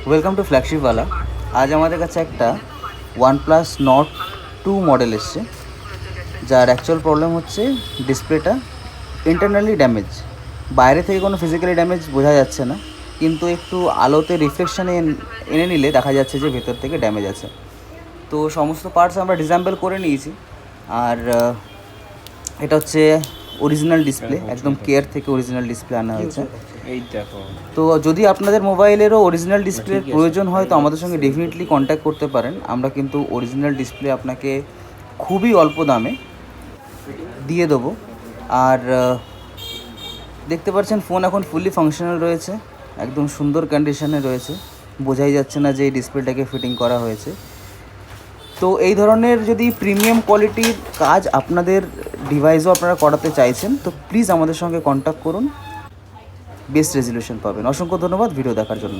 Welcome to ফ্ল্যাগশিপওয়ালা। আজ আমাদের কাছে একটা OnePlus Nord 2 মডেল এসছে, যার অ্যাকচুয়াল প্রবলেম হচ্ছে ডিসপ্লেটা ইন্টারনালি ড্যামেজ। বাইরে থেকে কোনো ফিজিক্যালি ড্যামেজ বোঝা যাচ্ছে না, কিন্তু একটু আলোতে রিফ্লেকশানে এনে নিলে দেখা যাচ্ছে যে ভেতর থেকে ড্যামেজ আছে। তো সমস্ত পার্টস আমরা ডিসঅ্যাম্বল করে নিয়েছি। আর এটা হচ্ছে অরিজিনাল ডিসপ্লে, একদম কেয়ার থেকে অরিজিনাল ডিসপ্লে আনা হয়েছে। এই দেখো, তো যদি আপনাদের মোবাইলেরও অরিজিনাল ডিসপ্লের প্রয়োজন হয় তো আমাদের সঙ্গে ডেফিনেটলি কন্ট্যাক্ট করতে পারেন। আমরা কিন্তু অরিজিনাল ডিসপ্লে আপনাকে খুবই অল্প দামে দিয়ে দেবো। আর দেখতে পাচ্ছেন ফোন এখন ফুললি ফাংশনাল রয়েছে, একদম সুন্দর কন্ডিশনে রয়েছে, বোঝাই যাচ্ছে না যে এই ডিসপ্লেটাকে ফিটিং করা হয়েছে। তো এই ধরনের যদি প্রিমিয়াম কোয়ালিটির কাজ আপনাদের ডিভাইসও আপনারা করাতে চাইছেন তো প্লিজ আমাদের সঙ্গে কন্ট্যাক্ট করুন, বেস্ট রেজলিউশন পাবেন। অসংখ্য ধন্যবাদ ভিডিও দেখার জন্য।